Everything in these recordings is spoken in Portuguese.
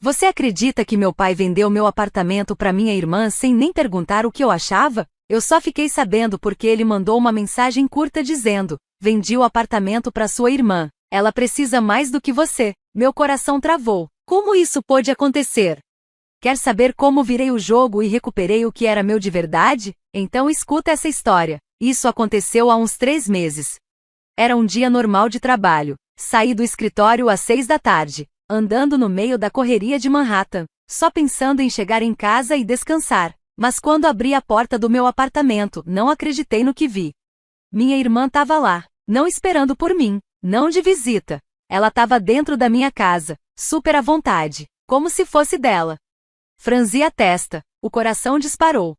Você acredita que meu pai vendeu meu apartamento para minha irmã sem nem perguntar o que eu achava? Eu só fiquei sabendo porque ele mandou uma mensagem curta dizendo: vendi o apartamento para sua irmã. Ela precisa mais do que você. Meu coração travou. Como isso pôde acontecer? Quer saber como virei o jogo e recuperei o que era meu de verdade? Então escuta essa história. Isso aconteceu há uns 3 meses. Era um dia normal de trabalho. Saí do escritório às 6 da tarde, andando no meio da correria de Manhattan, só pensando em chegar em casa e descansar. Mas quando abri a porta do meu apartamento, não acreditei no que vi. Minha irmã estava lá, não esperando por mim, não de visita. Ela estava dentro da minha casa, super à vontade, como se fosse dela. Franzi a testa, o coração disparou.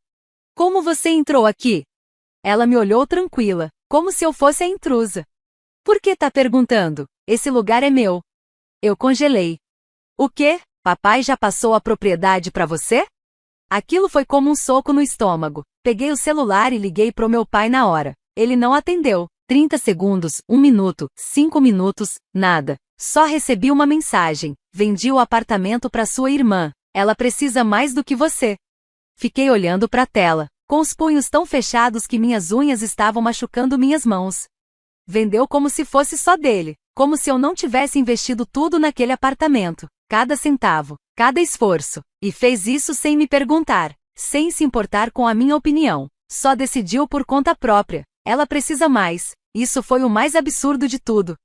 Como você entrou aqui? Ela me olhou tranquila, como se eu fosse a intrusa. Por que tá perguntando? Esse lugar é meu. Eu congelei. O quê? Papai já passou a propriedade para você? Aquilo foi como um soco no estômago. Peguei o celular e liguei pro meu pai na hora. Ele não atendeu. 30 segundos, 1 minuto, 5 minutos, nada. Só recebi uma mensagem. Vendi o apartamento para sua irmã. Ela precisa mais do que você. Fiquei olhando para a tela, com os punhos tão fechados que minhas unhas estavam machucando minhas mãos. Vendeu como se fosse só dele, como se eu não tivesse investido tudo naquele apartamento, cada centavo, cada esforço, e fez isso sem me perguntar, sem se importar com a minha opinião. Só decidiu por conta própria. Ela precisa mais. Isso foi o mais absurdo de tudo.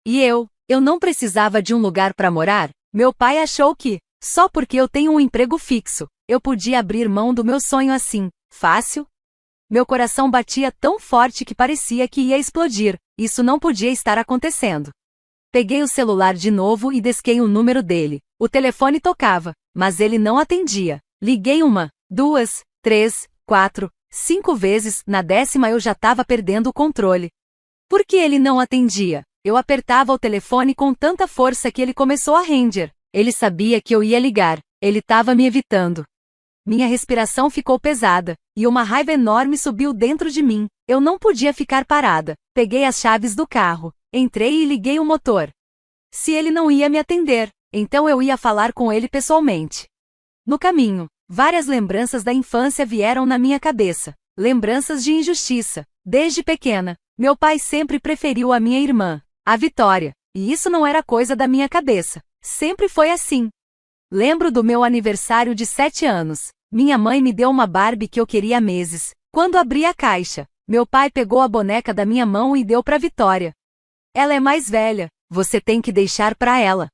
E eu não precisava de um lugar para morar. Meu pai achou que, só porque eu tenho um emprego fixo, eu podia abrir mão do meu sonho assim, fácil? Meu coração batia tão forte que parecia que ia explodir. Isso não podia estar acontecendo. Peguei o celular de novo e disquei o número dele. O telefone tocava, mas ele não atendia. Liguei 1, 2, 3, 4, 5 vezes, na 10ª eu já estava perdendo o controle. Por que ele não atendia? Eu apertava o telefone com tanta força que ele começou a render. Ele sabia que eu ia ligar. Ele estava me evitando. Minha respiração ficou pesada, e uma raiva enorme subiu dentro de mim. Eu não podia ficar parada. Peguei as chaves do carro, entrei e liguei o motor. Se ele não ia me atender, então eu ia falar com ele pessoalmente. No caminho, várias lembranças da infância vieram na minha cabeça. Lembranças de injustiça. Desde pequena, meu pai sempre preferiu a minha irmã, a Vitória, e isso não era coisa da minha cabeça. Sempre foi assim. Lembro do meu aniversário de 7 anos. Minha mãe me deu uma Barbie que eu queria há meses. Quando abri a caixa, meu pai pegou a boneca da minha mão e deu para Vitória. Ela é mais velha, você tem que deixar para ela.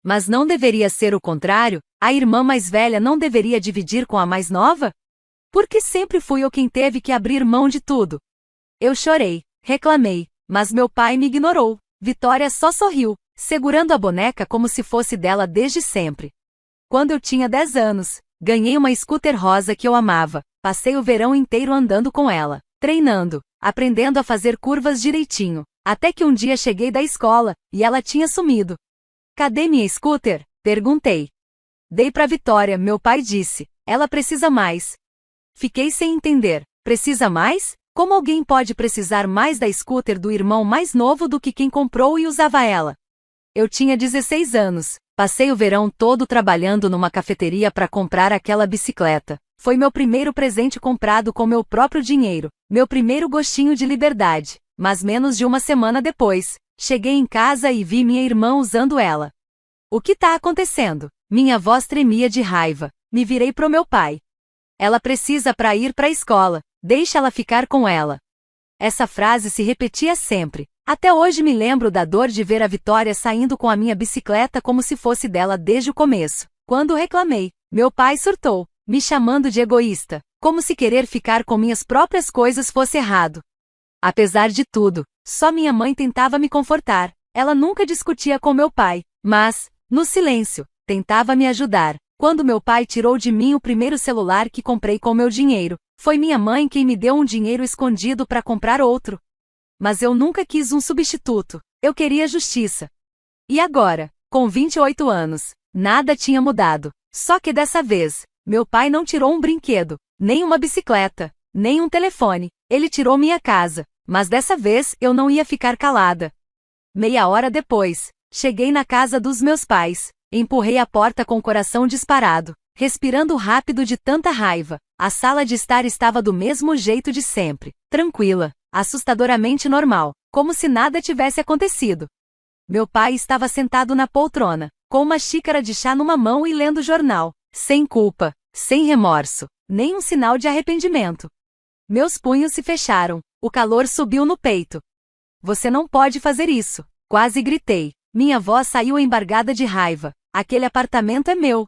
Mas não deveria ser o contrário? A irmã mais velha não deveria dividir com a mais nova? Porque sempre fui eu quem teve que abrir mão de tudo. Eu chorei, reclamei, mas meu pai me ignorou. Vitória só sorriu, segurando a boneca como se fosse dela desde sempre. Quando eu tinha 10 anos, ganhei uma scooter rosa que eu amava. Passei o verão inteiro andando com ela, treinando, aprendendo a fazer curvas direitinho, até que um dia cheguei da escola, e ela tinha sumido. Cadê minha scooter? Perguntei. Dei pra Vitória, meu pai disse. Ela precisa mais. Fiquei sem entender. Precisa mais? Como alguém pode precisar mais da scooter do irmão mais novo do que quem comprou e usava ela? Eu tinha 16 anos. Passei o verão todo trabalhando numa cafeteria para comprar aquela bicicleta. Foi meu primeiro presente comprado com meu próprio dinheiro. Meu primeiro gostinho de liberdade. Mas menos de uma semana depois, cheguei em casa e vi minha irmã usando ela. O que tá acontecendo? Minha voz tremia de raiva. Me virei pro meu pai. Ela precisa para ir para a escola. Deixa ela ficar com ela. Essa frase se repetia sempre. Até hoje me lembro da dor de ver a Vitória saindo com a minha bicicleta como se fosse dela desde o começo. Quando reclamei, meu pai surtou, me chamando de egoísta, como se querer ficar com minhas próprias coisas fosse errado. Apesar de tudo, só minha mãe tentava me confortar. Ela nunca discutia com meu pai, mas, no silêncio, tentava me ajudar. Quando meu pai tirou de mim o primeiro celular que comprei com meu dinheiro, foi minha mãe quem me deu um dinheiro escondido para comprar outro. Mas eu nunca quis um substituto. Eu queria justiça. E agora, com 28 anos, nada tinha mudado. Só que dessa vez, meu pai não tirou um brinquedo, nem uma bicicleta, nem um telefone. Ele tirou minha casa. Mas dessa vez eu não ia ficar calada. Meia hora depois, cheguei na casa dos meus pais. Empurrei a porta com o coração disparado, respirando rápido de tanta raiva. A sala de estar estava do mesmo jeito de sempre, tranquila, assustadoramente normal, como se nada tivesse acontecido. Meu pai estava sentado na poltrona, com uma xícara de chá numa mão e lendo jornal, sem culpa, sem remorso, nem um sinal de arrependimento. Meus punhos se fecharam, o calor subiu no peito. Você não pode fazer isso, quase gritei. Minha voz saiu embargada de raiva. Aquele apartamento é meu.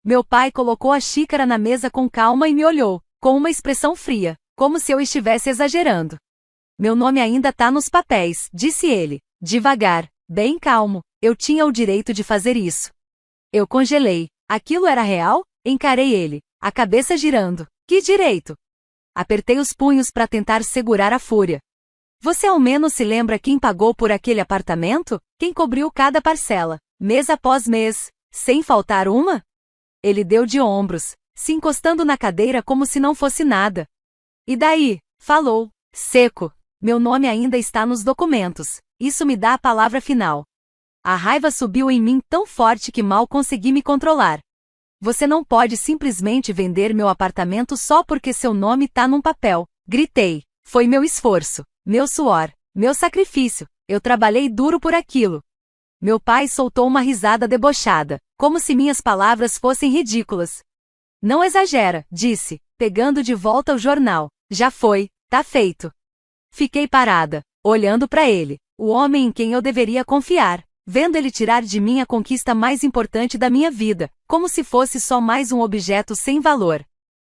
Meu pai colocou a xícara na mesa com calma e me olhou, com uma expressão fria, como se eu estivesse exagerando. Meu nome ainda tá nos papéis, disse ele, devagar, bem calmo. Eu tinha o direito de fazer isso. Eu congelei. Aquilo era real? Encarei ele, a cabeça girando. Que direito? Apertei os punhos para tentar segurar a fúria. Você ao menos se lembra quem pagou por aquele apartamento? Quem cobriu cada parcela, mês após mês, sem faltar uma? Ele deu de ombros, se encostando na cadeira como se não fosse nada. E daí? Falou, seco. Meu nome ainda está nos documentos. Isso me dá a palavra final. A raiva subiu em mim tão forte que mal consegui me controlar. Você não pode simplesmente vender meu apartamento só porque seu nome tá num papel. Gritei. Foi meu esforço, meu suor, meu sacrifício. Eu trabalhei duro por aquilo. Meu pai soltou uma risada debochada, como se minhas palavras fossem ridículas. Não exagera, disse, pegando de volta o jornal. Já foi, tá feito. Fiquei parada, olhando para ele, o homem em quem eu deveria confiar, vendo ele tirar de mim a conquista mais importante da minha vida, como se fosse só mais um objeto sem valor.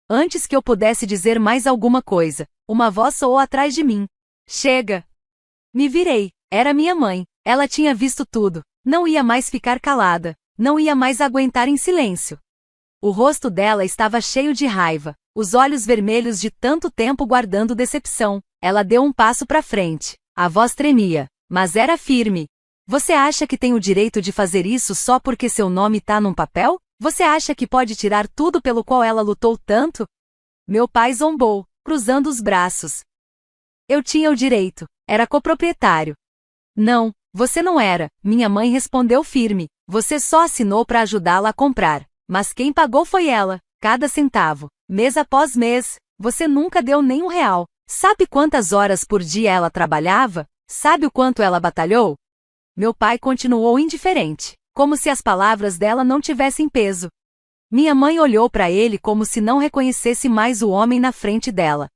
Antes que eu pudesse dizer mais alguma coisa, uma voz soou atrás de mim. Chega! Me virei. Era minha mãe. Ela tinha visto tudo. Não ia mais ficar calada. Não ia mais aguentar em silêncio. O rosto dela estava cheio de raiva, os olhos vermelhos de tanto tempo guardando decepção. Ela deu um passo para frente. A voz tremia, mas era firme. Você acha que tem o direito de fazer isso só porque seu nome tá num papel? Você acha que pode tirar tudo pelo qual ela lutou tanto? Meu pai zombou, cruzando os braços. Eu tinha o direito. Era coproprietário. Não, você não era, minha mãe respondeu firme. Você só assinou para ajudá-la a comprar. Mas quem pagou foi ela, cada centavo, mês após mês. Você nunca deu nem R$1. Sabe quantas horas por dia ela trabalhava? Sabe o quanto ela batalhou? Meu pai continuou indiferente, como se as palavras dela não tivessem peso. Minha mãe olhou para ele como se não reconhecesse mais o homem na frente dela.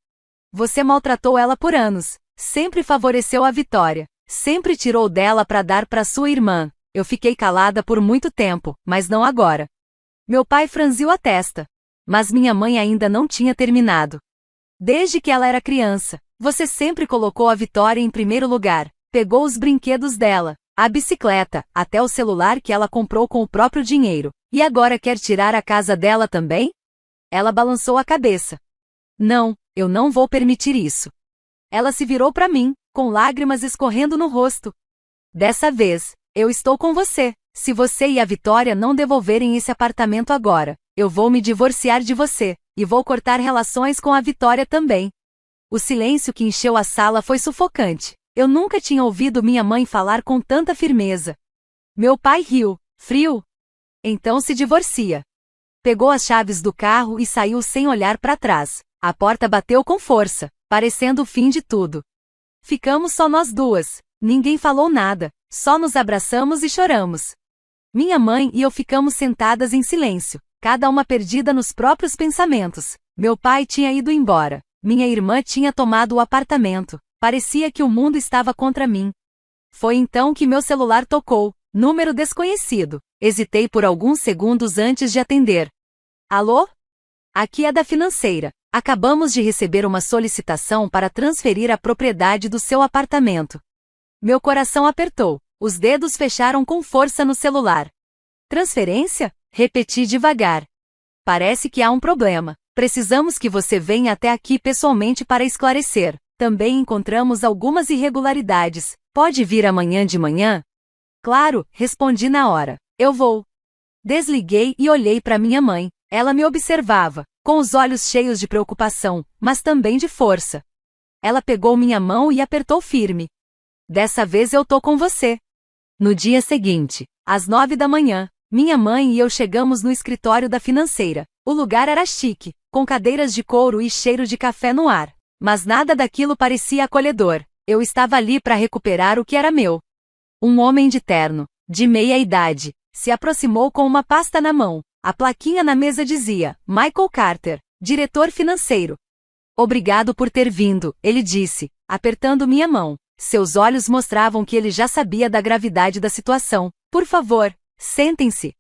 Você maltratou ela por anos, sempre favoreceu a Vitória, sempre tirou dela para dar para sua irmã. Eu fiquei calada por muito tempo, mas não agora. Meu pai franziu a testa. Mas minha mãe ainda não tinha terminado. Desde que ela era criança, você sempre colocou a Vitória em primeiro lugar, pegou os brinquedos dela, a bicicleta, até o celular que ela comprou com o próprio dinheiro, e agora quer tirar a casa dela também? Ela balançou a cabeça. Não, eu não vou permitir isso. Ela se virou para mim, com lágrimas escorrendo no rosto. Dessa vez, eu estou com você. Se você e a Vitória não devolverem esse apartamento agora, eu vou me divorciar de você, e vou cortar relações com a Vitória também. O silêncio que encheu a sala foi sufocante. Eu nunca tinha ouvido minha mãe falar com tanta firmeza. Meu pai riu, frio. Então se divorcia. Pegou as chaves do carro e saiu sem olhar para trás. A porta bateu com força, parecendo o fim de tudo. Ficamos só nós duas. Ninguém falou nada, só nos abraçamos e choramos. Minha mãe e eu ficamos sentadas em silêncio, cada uma perdida nos próprios pensamentos. Meu pai tinha ido embora. Minha irmã tinha tomado o apartamento. Parecia que o mundo estava contra mim. Foi então que meu celular tocou. Número desconhecido. Hesitei por alguns segundos antes de atender. Alô? Aqui é da financeira. Acabamos de receber uma solicitação para transferir a propriedade do seu apartamento. Meu coração apertou. Os dedos fecharam com força no celular. Transferência? Repeti devagar. Parece que há um problema. Precisamos que você venha até aqui pessoalmente para esclarecer. Também encontramos algumas irregularidades. Pode vir amanhã de manhã? Claro, respondi na hora. Eu vou. Desliguei e olhei para minha mãe. Ela me observava, com os olhos cheios de preocupação, mas também de força. Ela pegou minha mão e apertou firme. Dessa vez eu tô com você. No dia seguinte, às 9 da manhã, Minha mãe e eu chegamos no escritório da financeira. O lugar era chique, com cadeiras de couro e cheiro de café no ar. Mas nada daquilo parecia acolhedor. Eu estava ali para recuperar o que era meu. Um homem de terno, de meia-idade, se aproximou com uma pasta na mão. A plaquinha na mesa dizia: Michael Carter, diretor financeiro. Obrigado por ter vindo, ele disse, apertando minha mão. Seus olhos mostravam que ele já sabia da gravidade da situação. Por favor, sentem-se.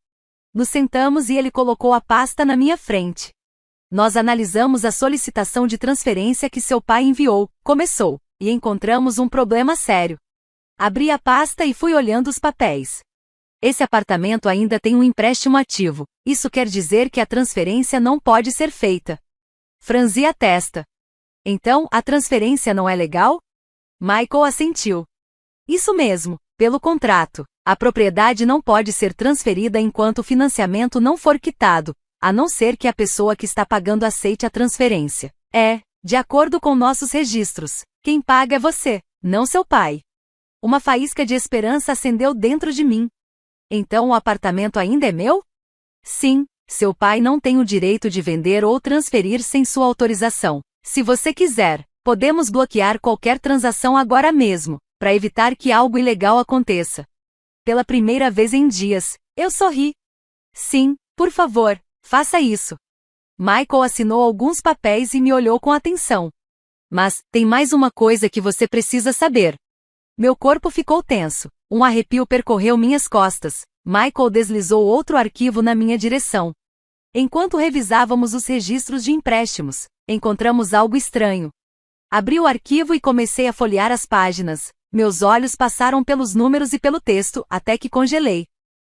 Nos sentamos e ele colocou a pasta na minha frente. Nós analisamos a solicitação de transferência que seu pai enviou, começou, e encontramos um problema sério. Abri a pasta e fui olhando os papéis. Esse apartamento ainda tem um empréstimo ativo. Isso quer dizer que a transferência não pode ser feita. Franzi a testa. Então, a transferência não é legal? Michael assentiu. Isso mesmo, pelo contrato, a propriedade não pode ser transferida enquanto o financiamento não for quitado, a não ser que a pessoa que está pagando aceite a transferência. De acordo com nossos registros, quem paga é você, não seu pai. Uma faísca de esperança acendeu dentro de mim. Então o apartamento ainda é meu? Sim, seu pai não tem o direito de vender ou transferir sem sua autorização. Se você quiser, podemos bloquear qualquer transação agora mesmo, para evitar que algo ilegal aconteça. Pela primeira vez em dias, eu sorri. Sim, por favor, faça isso. Michael assinou alguns papéis e me olhou com atenção. Mas, tem mais uma coisa que você precisa saber. Meu corpo ficou tenso. Um arrepio percorreu minhas costas. Michael deslizou outro arquivo na minha direção. Enquanto revisávamos os registros de empréstimos, encontramos algo estranho. Abri o arquivo e comecei a folhear as páginas. Meus olhos passaram pelos números e pelo texto, até que congelei.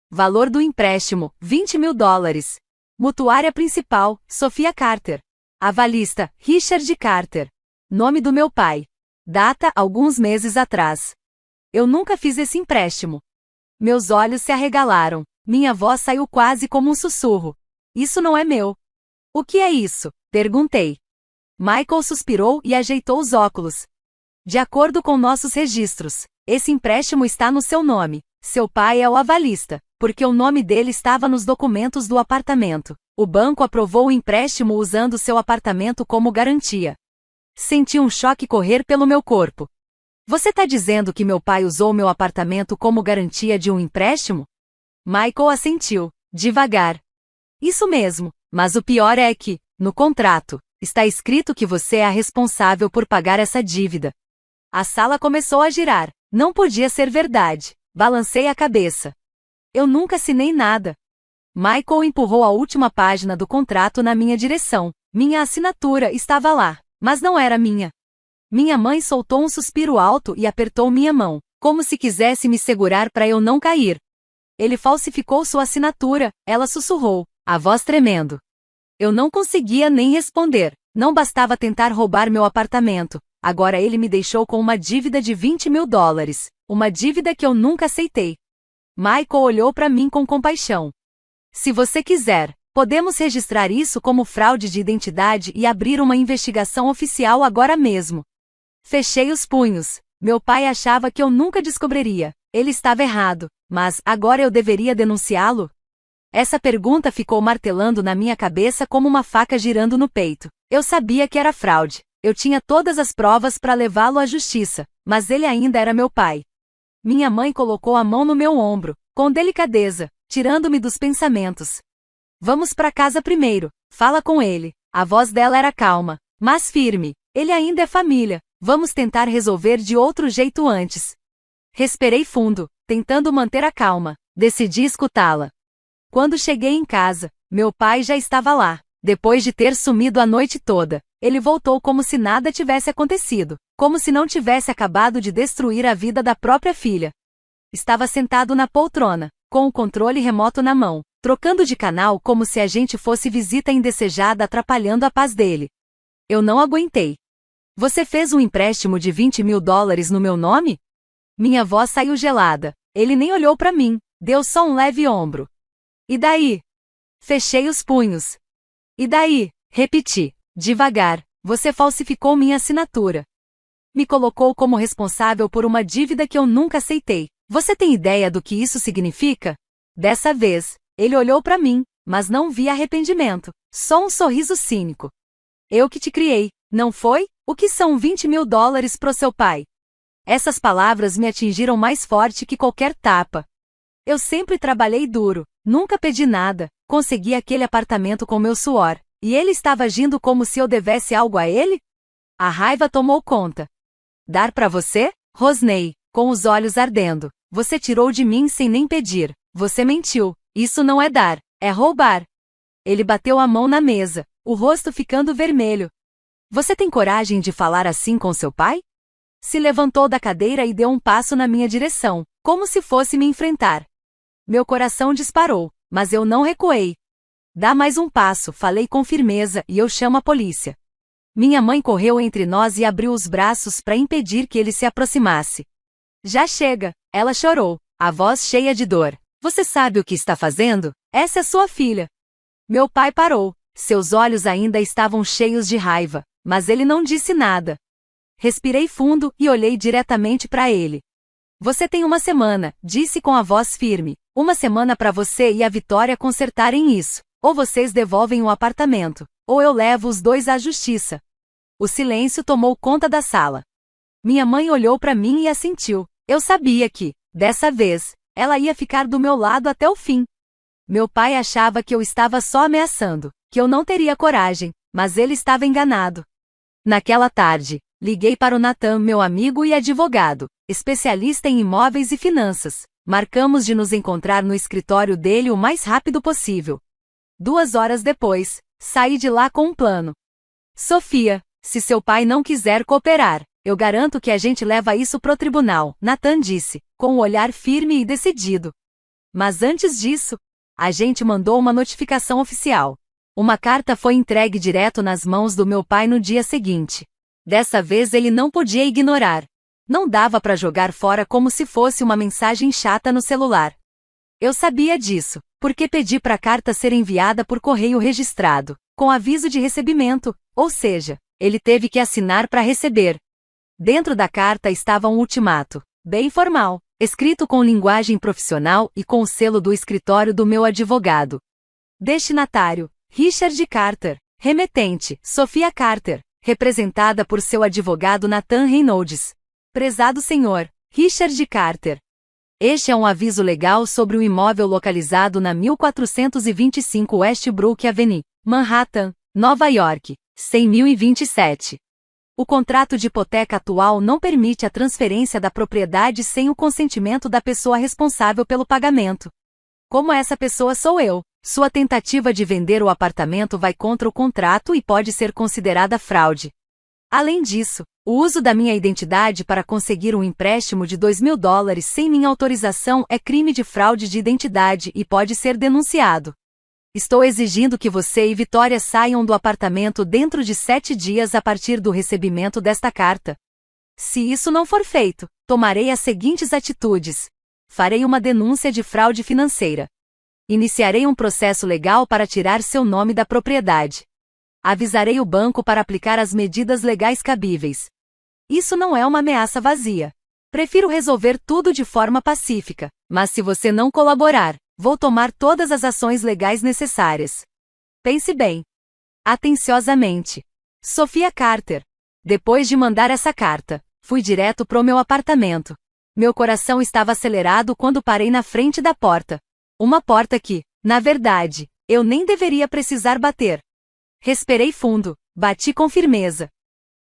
Valor do empréstimo, $20.000. Mutuária principal, Sophia Carter. Avalista, Richard Carter. Nome do meu pai. Data, alguns meses atrás. Eu nunca fiz esse empréstimo. Meus olhos se arregalaram. Minha voz saiu quase como um sussurro. Isso não é meu. O que é isso? Perguntei. Michael suspirou e ajeitou os óculos. De acordo com nossos registros, esse empréstimo está no seu nome. Seu pai é o avalista, porque o nome dele estava nos documentos do apartamento. O banco aprovou o empréstimo usando seu apartamento como garantia. Senti um choque correr pelo meu corpo. Você está dizendo que meu pai usou meu apartamento como garantia de um empréstimo? Michael assentiu, devagar. Isso mesmo, mas o pior é que, no contrato, está escrito que você é a responsável por pagar essa dívida. A sala começou a girar. Não podia ser verdade. Balancei a cabeça. Eu nunca assinei nada. Michael empurrou a última página do contrato na minha direção. Minha assinatura estava lá, mas não era minha. Minha mãe soltou um suspiro alto e apertou minha mão, como se quisesse me segurar para eu não cair. Ele falsificou sua assinatura, ela sussurrou, a voz tremendo. Eu não conseguia nem responder. Não bastava tentar roubar meu apartamento. Agora ele me deixou com uma dívida de $20.000. Uma dívida que eu nunca aceitei. Michael olhou para mim com compaixão. Se você quiser, podemos registrar isso como fraude de identidade e abrir uma investigação oficial agora mesmo. Fechei os punhos. Meu pai achava que eu nunca descobriria. Ele estava errado, mas agora eu deveria denunciá-lo? Essa pergunta ficou martelando na minha cabeça como uma faca girando no peito. Eu sabia que era fraude. Eu tinha todas as provas para levá-lo à justiça, mas ele ainda era meu pai. Minha mãe colocou a mão no meu ombro, com delicadeza, tirando-me dos pensamentos. Vamos para casa primeiro, fala com ele. A voz dela era calma, mas firme. Ele ainda é família, vamos tentar resolver de outro jeito antes. Respirei fundo, tentando manter a calma. Decidi escutá-la. Quando cheguei em casa, meu pai já estava lá. Depois de ter sumido a noite toda, ele voltou como se nada tivesse acontecido, como se não tivesse acabado de destruir a vida da própria filha. Estava sentado na poltrona, com o controle remoto na mão, trocando de canal como se a gente fosse visita indesejada atrapalhando a paz dele. Eu não aguentei. Você fez um empréstimo de $20.000 no meu nome? Minha voz saiu gelada. Ele nem olhou para mim, deu só um leve ombro. E daí? Fechei os punhos. E daí? Repeti, devagar, você falsificou minha assinatura. Me colocou como responsável por uma dívida que eu nunca aceitei. Você tem ideia do que isso significa? Dessa vez, Ele olhou para mim, mas não vi arrependimento, só um sorriso cínico. Eu que te criei, não foi? O que são $20.000 pro seu pai? Essas palavras me atingiram mais forte que qualquer tapa. Eu sempre trabalhei duro, nunca pedi nada, consegui aquele apartamento com meu suor, e ele estava agindo como se eu devesse algo a ele? A raiva tomou conta. Dar pra você? Rosnei, com os olhos ardendo. Você tirou de mim sem nem pedir. Você mentiu. Isso não é dar, é roubar. Ele bateu a mão na mesa, o rosto ficando vermelho. Você tem coragem de falar assim com seu pai? Se levantou da cadeira e deu um passo na minha direção, como se fosse me enfrentar. Meu coração disparou, mas eu não recuei. Dá mais um passo, falei com firmeza, e eu chamo a polícia. Minha mãe correu entre nós e abriu os braços para impedir que ele se aproximasse. Já chega, ela chorou, a voz cheia de dor. Você sabe o que está fazendo? Essa é sua filha. Meu pai parou, seus olhos ainda estavam cheios de raiva, mas ele não disse nada. Respirei fundo e olhei diretamente para ele. Você tem uma semana, disse com a voz firme. Uma semana para você e a Vitória consertarem isso. Ou vocês devolvem o apartamento, ou eu levo os dois à justiça. O silêncio tomou conta da sala. Minha mãe olhou para mim e assentiu. Eu sabia que, dessa vez, ela ia ficar do meu lado até o fim. Meu pai achava que eu estava só ameaçando, que eu não teria coragem, mas ele estava enganado. Naquela tarde, liguei para o Nathan, meu amigo e advogado, especialista em imóveis e finanças. Marcamos de nos encontrar no escritório dele o mais rápido possível. 2 horas depois, saí de lá com um plano. Sofia, se seu pai não quiser cooperar, eu garanto que a gente leva isso pro tribunal, Nathan disse, com um olhar firme e decidido. Mas antes disso, a gente mandou uma notificação oficial. Uma carta foi entregue direto nas mãos do meu pai no dia seguinte. Dessa vez ele não podia ignorar. Não dava para jogar fora como se fosse uma mensagem chata no celular. Eu sabia disso, porque pedi para a carta ser enviada por correio registrado, com aviso de recebimento, ou seja, ele teve que assinar para receber. Dentro da carta estava um ultimato, bem formal, escrito com linguagem profissional e com o selo do escritório do meu advogado. Destinatário, Richard Carter. Remetente, Sofia Carter, representada por seu advogado Nathan Reynolds. Prezado senhor, Richard Carter. Este é um aviso legal sobre um imóvel localizado na 1425 Westbrook Avenue, Manhattan, Nova York, 100.027. O contrato de hipoteca atual não permite a transferência da propriedade sem o consentimento da pessoa responsável pelo pagamento. Como essa pessoa sou eu, sua tentativa de vender o apartamento vai contra o contrato e pode ser considerada fraude. Além disso, o uso da minha identidade para conseguir um empréstimo de $2.000 sem minha autorização é crime de fraude de identidade e pode ser denunciado. Estou exigindo que você e Vitória saiam do apartamento dentro de 7 dias a partir do recebimento desta carta. Se isso não for feito, tomarei as seguintes atitudes. Farei uma denúncia de fraude financeira. Iniciarei um processo legal para tirar seu nome da propriedade. Avisarei o banco para aplicar as medidas legais cabíveis. Isso não é uma ameaça vazia. Prefiro resolver tudo de forma pacífica, mas se você não colaborar, vou tomar todas as ações legais necessárias. Pense bem. Atenciosamente. Sofia Carter. Depois de mandar essa carta, fui direto pro meu apartamento. Meu coração estava acelerado quando parei na frente da porta. Uma porta que, na verdade, eu nem deveria precisar bater. Respirei fundo, bati com firmeza.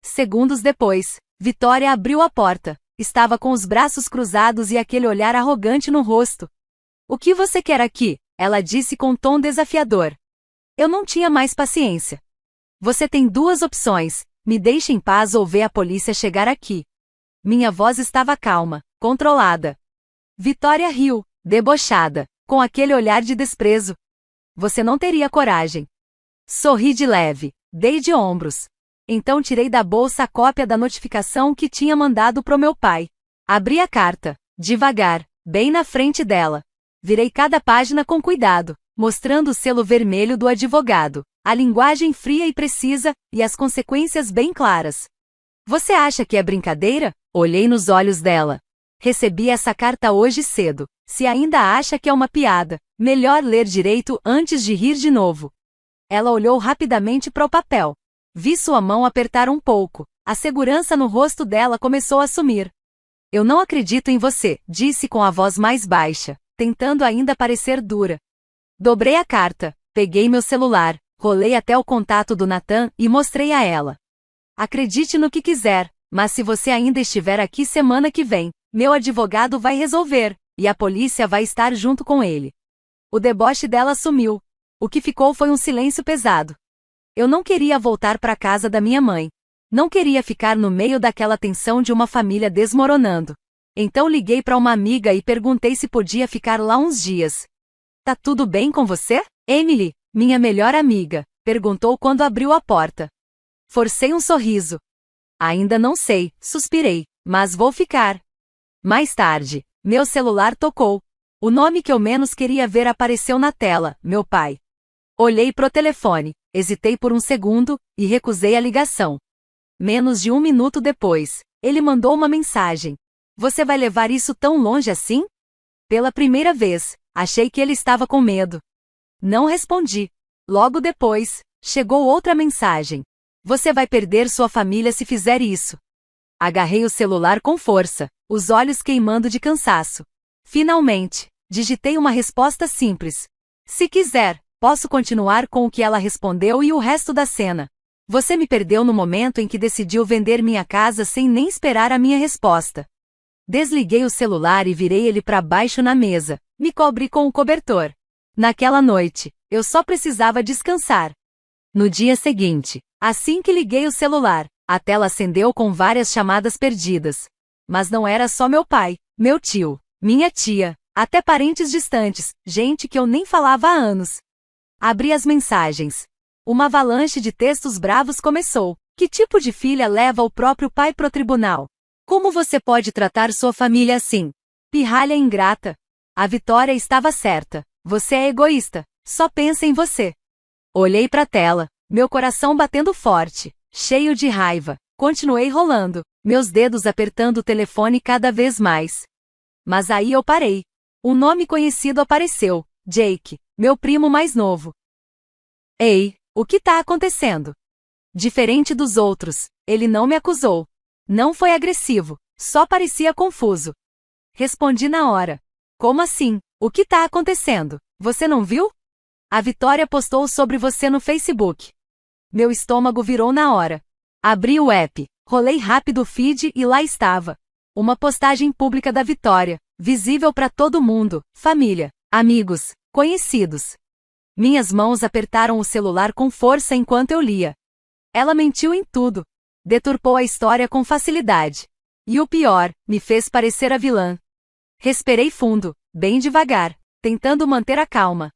Segundos depois, Vitória abriu a porta. Estava com os braços cruzados e aquele olhar arrogante no rosto. O que você quer aqui? Ela disse com tom desafiador. Eu não tinha mais paciência. Você tem 2 opções, me deixe em paz ou vê a polícia chegar aqui. Minha voz estava calma, controlada. Vitória riu, debochada, com aquele olhar de desprezo. Você não teria coragem. Sorri de leve, dei de ombros. Então tirei da bolsa a cópia da notificação que tinha mandado pro meu pai. Abri a carta, devagar, bem na frente dela. Virei cada página com cuidado, mostrando o selo vermelho do advogado, a linguagem fria e precisa, e as consequências bem claras. Você acha que é brincadeira? Olhei nos olhos dela. Recebi essa carta hoje cedo. Se ainda acha que é uma piada, melhor ler direito antes de rir de novo. Ela olhou rapidamente para o papel. Vi sua mão apertar um pouco. A segurança no rosto dela começou a sumir. Eu não acredito em você, disse com a voz mais baixa, tentando ainda parecer dura. Dobrei a carta, peguei meu celular, rolei até o contato do Nathan e mostrei a ela. Acredite no que quiser, mas se você ainda estiver aqui semana que vem, meu advogado vai resolver, e a polícia vai estar junto com ele. O deboche dela sumiu. O que ficou foi um silêncio pesado. Eu não queria voltar para a casa da minha mãe. Não queria ficar no meio daquela tensão de uma família desmoronando. Então liguei para uma amiga e perguntei se podia ficar lá uns dias. Tá tudo bem com você? Emily, minha melhor amiga, perguntou quando abriu a porta. Forcei um sorriso. Ainda não sei, suspirei, mas vou ficar. Mais tarde, meu celular tocou. O nome que eu menos queria ver apareceu na tela, meu pai. Olhei pro telefone, hesitei por um segundo, e recusei a ligação. Menos de 1 minuto depois, ele mandou uma mensagem. Você vai levar isso tão longe assim? Pela primeira vez, achei que ele estava com medo. Não respondi. Logo depois, chegou outra mensagem. Você vai perder sua família se fizer isso. Agarrei o celular com força, os olhos queimando de cansaço. Finalmente, digitei uma resposta simples. Se quiser, posso continuar com o que ela respondeu e o resto da cena. Você me perdeu no momento em que decidiu vender minha casa sem nem esperar a minha resposta. Desliguei o celular e virei ele para baixo na mesa, me cobri com o cobertor. Naquela noite, eu só precisava descansar. No dia seguinte, assim que liguei o celular, a tela acendeu com várias chamadas perdidas. Mas não era só meu pai, meu tio, minha tia, até parentes distantes, gente que eu nem falava há anos. Abri as mensagens. Uma avalanche de textos bravos começou. Que tipo de filha leva o próprio pai pro tribunal? Como você pode tratar sua família assim? Pirralha ingrata. A Vitória estava certa. Você é egoísta. Só pensa em você. Olhei pra tela, meu coração batendo forte, cheio de raiva. Continuei rolando, meus dedos apertando o telefone cada vez mais. Mas aí eu parei. Um nome conhecido apareceu. Jake, meu primo mais novo. Ei, o que tá acontecendo? Diferente dos outros, ele não me acusou. Não foi agressivo, só parecia confuso. Respondi na hora. Como assim? O que tá acontecendo? Você não viu? A Vitória postou sobre você no Facebook. Meu estômago virou na hora. Abri o app, rolei rápido o feed e lá estava. Uma postagem pública da Vitória, visível para todo mundo, família, amigos, conhecidos. Minhas mãos apertaram o celular com força enquanto eu lia. Ela mentiu em tudo. Deturpou a história com facilidade. E o pior, me fez parecer a vilã. Respirei fundo, bem devagar, tentando manter a calma.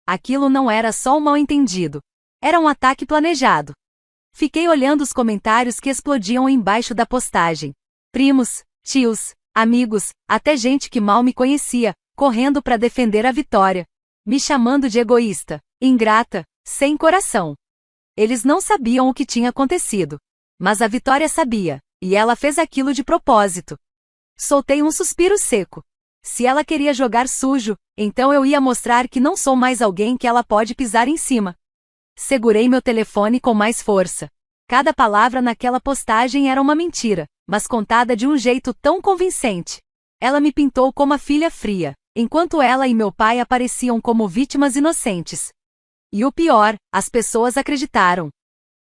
Aquilo não era só um mal-entendido. Era um ataque planejado. Fiquei olhando os comentários que explodiam embaixo da postagem. Primos, tios, amigos, até gente que mal me conhecia, correndo para defender a Vitória. Me chamando de egoísta, ingrata, sem coração. Eles não sabiam o que tinha acontecido. Mas a Vitória sabia, e ela fez aquilo de propósito. Soltei um suspiro seco. Se ela queria jogar sujo, então eu ia mostrar que não sou mais alguém que ela pode pisar em cima. Segurei meu telefone com mais força. Cada palavra naquela postagem era uma mentira, mas contada de um jeito tão convincente. Ela me pintou como a filha fria, enquanto ela e meu pai apareciam como vítimas inocentes. E o pior, as pessoas acreditaram.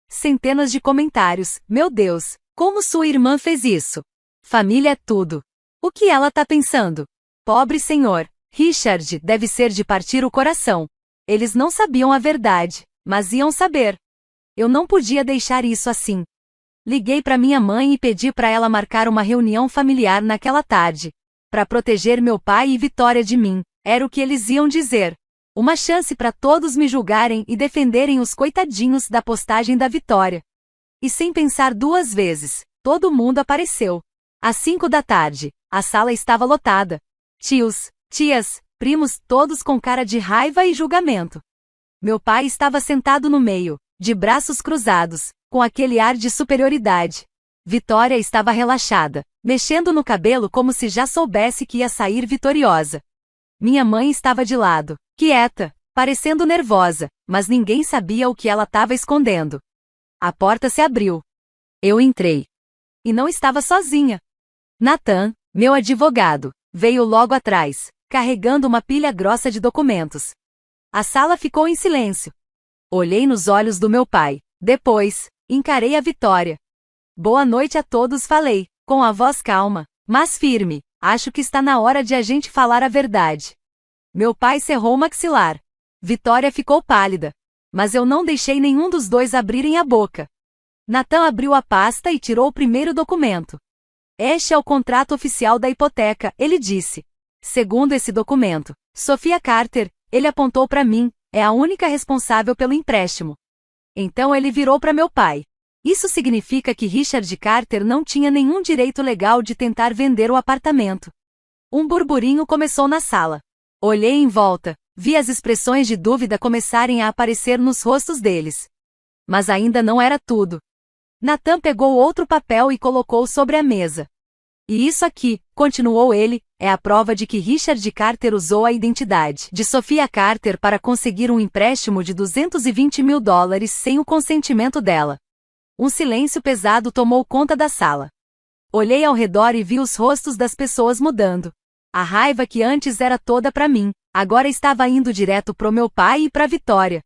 Centenas de comentários. Meu Deus, como sua irmã fez isso? Família é tudo. O que ela tá pensando? Pobre senhor, Richard deve ser de partir o coração. Eles não sabiam a verdade, mas iam saber. Eu não podia deixar isso assim. Liguei para minha mãe e pedi para ela marcar uma reunião familiar naquela tarde. Para proteger meu pai e Vitória de mim, era o que eles iam dizer. Uma chance para todos me julgarem e defenderem os coitadinhos da postagem da Vitória. E sem pensar duas vezes, todo mundo apareceu. Às 5 da tarde, a sala estava lotada. Tios, tias, primos, todos com cara de raiva e julgamento. Meu pai estava sentado no meio, de braços cruzados, com aquele ar de superioridade. Vitória estava relaxada, mexendo no cabelo como se já soubesse que ia sair vitoriosa. Minha mãe estava de lado, quieta, parecendo nervosa, mas ninguém sabia o que ela estava escondendo. A porta se abriu. Eu entrei. E não estava sozinha. Nathan, meu advogado, veio logo atrás, carregando uma pilha grossa de documentos. A sala ficou em silêncio. Olhei nos olhos do meu pai. Depois, encarei a Vitória. Boa noite a todos, falei, com a voz calma, mas firme. Acho que está na hora de a gente falar a verdade. Meu pai cerrou o maxilar. Vitória ficou pálida. Mas eu não deixei nenhum dos dois abrirem a boca. Nathan abriu a pasta e tirou o primeiro documento. Este é o contrato oficial da hipoteca, ele disse. Segundo esse documento, Sophia Carter, ele apontou para mim, é a única responsável pelo empréstimo. Então ele virou para meu pai. Isso significa que Richard Carter não tinha nenhum direito legal de tentar vender o apartamento. Um burburinho começou na sala. Olhei em volta, vi as expressões de dúvida começarem a aparecer nos rostos deles. Mas ainda não era tudo. Nathan pegou outro papel e colocou sobre a mesa. E isso aqui, continuou ele, é a prova de que Richard Carter usou a identidade de Sophia Carter para conseguir um empréstimo de $220 mil sem o consentimento dela. Um silêncio pesado tomou conta da sala. Olhei ao redor e vi os rostos das pessoas mudando. A raiva que antes era toda para mim, agora estava indo direto pro meu pai e pra Vitória.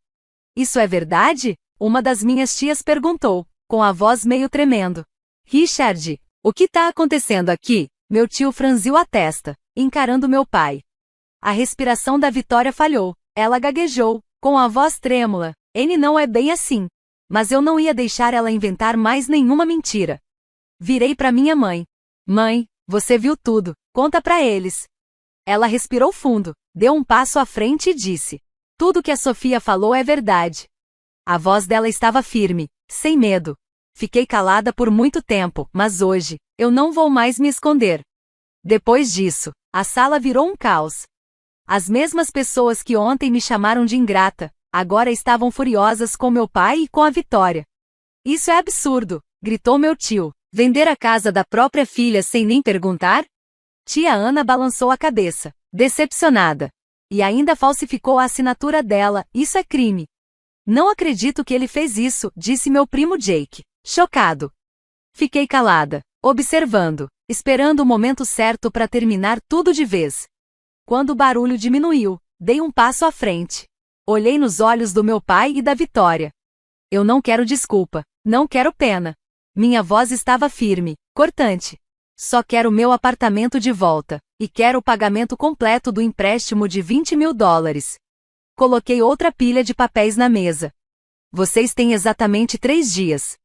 Isso é verdade? Uma das minhas tias perguntou, com a voz meio tremendo. Richard, o que está acontecendo aqui? Meu tio franziu a testa, encarando meu pai. A respiração da Vitória falhou. Ela gaguejou, com a voz trêmula. Ele não é bem assim. Mas eu não ia deixar ela inventar mais nenhuma mentira. Virei para minha mãe. Mãe, você viu tudo, conta para eles. Ela respirou fundo, deu um passo à frente e disse. Tudo que a Sophia falou é verdade. A voz dela estava firme, sem medo. Fiquei calada por muito tempo, mas hoje, eu não vou mais me esconder. Depois disso, a sala virou um caos. As mesmas pessoas que ontem me chamaram de ingrata, agora estavam furiosas com meu pai e com a Vitória. Isso é absurdo, gritou meu tio. Vender a casa da própria filha sem nem perguntar? Tia Ana balançou a cabeça, decepcionada. E ainda falsificou a assinatura dela, isso é crime. Não acredito que ele fez isso, disse meu primo Jake, chocado. Fiquei calada, observando, esperando o momento certo para terminar tudo de vez. Quando o barulho diminuiu, dei um passo à frente. Olhei nos olhos do meu pai e da Vitória. Eu não quero desculpa, não quero pena. Minha voz estava firme, cortante. Só quero meu apartamento de volta, e quero o pagamento completo do empréstimo de $20 mil. Coloquei outra pilha de papéis na mesa. Vocês têm exatamente 3 dias.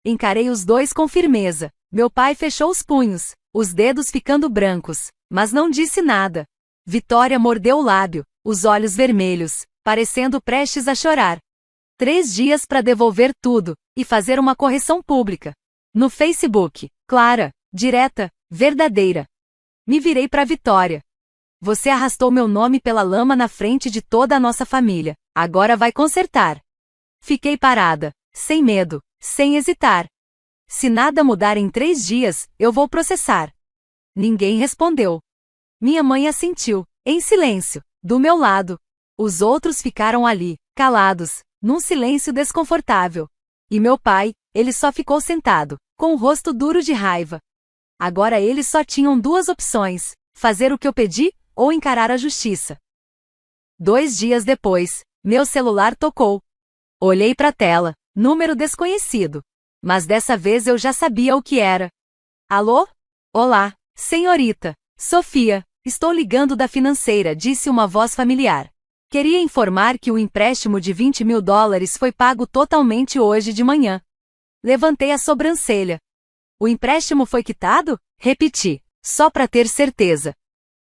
Encarei os dois com firmeza. Meu pai fechou os punhos, os dedos ficando brancos, mas não disse nada. Vitória mordeu o lábio, os olhos vermelhos, parecendo prestes a chorar. 3 dias para devolver tudo, e fazer uma correção pública. No Facebook, clara, direta, verdadeira. Me virei para Vitória. Você arrastou meu nome pela lama na frente de toda a nossa família, agora vai consertar. Fiquei parada, sem medo, sem hesitar. Se nada mudar em 3 dias, eu vou processar. Ninguém respondeu. Minha mãe assentiu, em silêncio, do meu lado. Os outros ficaram ali, calados, num silêncio desconfortável. E meu pai, ele só ficou sentado, com o rosto duro de raiva. Agora eles só tinham 2 opções, fazer o que eu pedi, ou encarar a justiça. 2 dias depois, meu celular tocou. Olhei para a tela, número desconhecido. Mas dessa vez eu já sabia o que era. Alô? Olá, senhorita. Sophia, estou ligando da financeira, disse uma voz familiar. Queria informar que o empréstimo de $20 mil foi pago totalmente hoje de manhã. Levantei a sobrancelha. O empréstimo foi quitado? Repeti, só para ter certeza.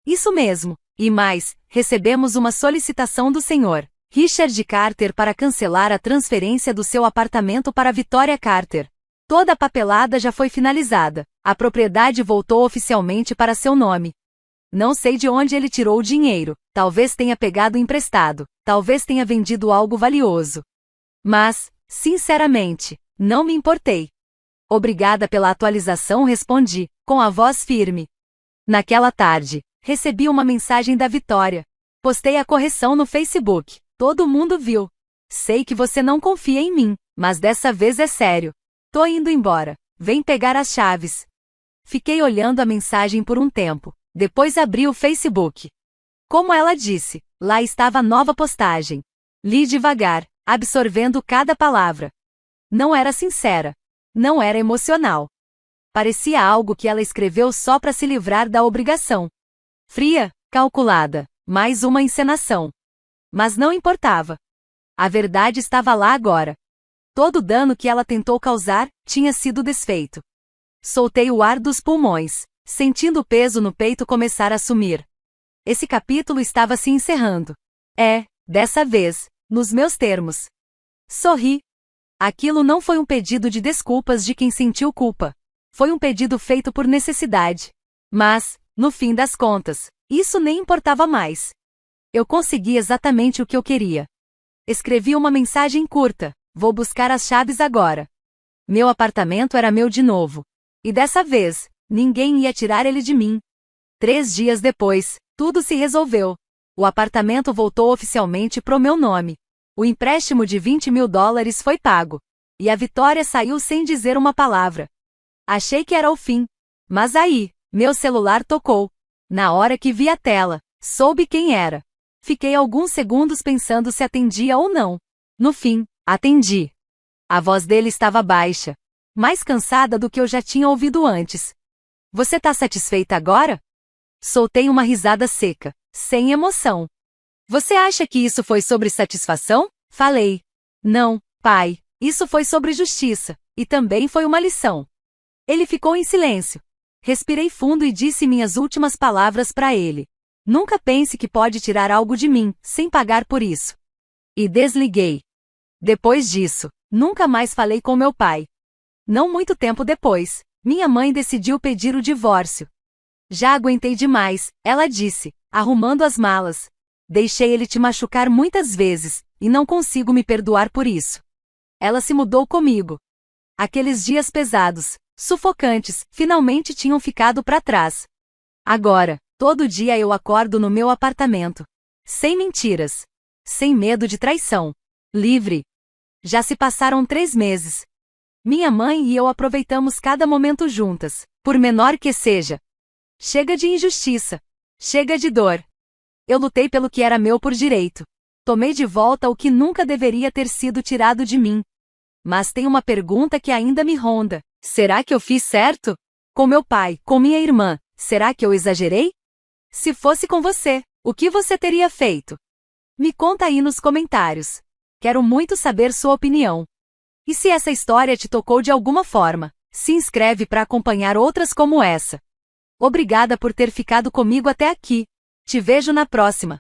Isso mesmo. E mais, recebemos uma solicitação do senhor Richard Carter para cancelar a transferência do seu apartamento para Vitória Carter. Toda a papelada já foi finalizada. A propriedade voltou oficialmente para seu nome. Não sei de onde ele tirou o dinheiro. Talvez tenha pegado emprestado. Talvez tenha vendido algo valioso. Mas, sinceramente, não me importei. Obrigada pela atualização, respondi, com a voz firme. Naquela tarde, recebi uma mensagem da Vitória. Postei a correção no Facebook. Todo mundo viu. Sei que você não confia em mim, mas dessa vez é sério. Tô indo embora. Vem pegar as chaves. Fiquei olhando a mensagem por um tempo. Depois abri o Facebook. Como ela disse, lá estava a nova postagem. Li devagar, absorvendo cada palavra. Não era sincera. Não era emocional. Parecia algo que ela escreveu só para se livrar da obrigação. Fria, calculada, mais uma encenação. Mas não importava. A verdade estava lá agora. Todo o dano que ela tentou causar tinha sido desfeito. Soltei o ar dos pulmões, sentindo o peso no peito começar a sumir. Esse capítulo estava se encerrando. Dessa vez, nos meus termos. Sorri. Aquilo não foi um pedido de desculpas de quem sentiu culpa. Foi um pedido feito por necessidade. Mas, no fim das contas, isso nem importava mais. Eu consegui exatamente o que eu queria. Escrevi uma mensagem curta: vou buscar as chaves agora. Meu apartamento era meu de novo. E dessa vez, ninguém ia tirar ele de mim. 3 dias depois, tudo se resolveu. O apartamento voltou oficialmente pro meu nome. O empréstimo de $20.000 foi pago. E a Vitória saiu sem dizer uma palavra. Achei que era o fim. Mas aí, meu celular tocou. Na hora que vi a tela, soube quem era. Fiquei alguns segundos pensando se atendia ou não. No fim, atendi. A voz dele estava baixa. Mais cansada do que eu já tinha ouvido antes. Você tá satisfeita agora? Soltei uma risada seca, sem emoção. Você acha que isso foi sobre satisfação? Falei. Não, pai, isso foi sobre justiça, e também foi uma lição. Ele ficou em silêncio. Respirei fundo e disse minhas últimas palavras para ele. Nunca pense que pode tirar algo de mim, sem pagar por isso. E desliguei. Depois disso, nunca mais falei com meu pai. Não muito tempo depois, minha mãe decidiu pedir o divórcio. Já aguentei demais, ela disse, arrumando as malas. Deixei ele te machucar muitas vezes, e não consigo me perdoar por isso. Ela se mudou comigo. Aqueles dias pesados, sufocantes, finalmente tinham ficado para trás. Agora, todo dia eu acordo no meu apartamento. Sem mentiras. Sem medo de traição. Livre. Já se passaram 3 meses. Minha mãe e eu aproveitamos cada momento juntas, por menor que seja. Chega de injustiça. Chega de dor. Eu lutei pelo que era meu por direito. Tomei de volta o que nunca deveria ter sido tirado de mim. Mas tem uma pergunta que ainda me ronda. Será que eu fiz certo? Com meu pai, com minha irmã, será que eu exagerei? Se fosse com você, o que você teria feito? Me conta aí nos comentários. Quero muito saber sua opinião. E se essa história te tocou de alguma forma, se inscreve para acompanhar outras como essa. Obrigada por ter ficado comigo até aqui. Te vejo na próxima.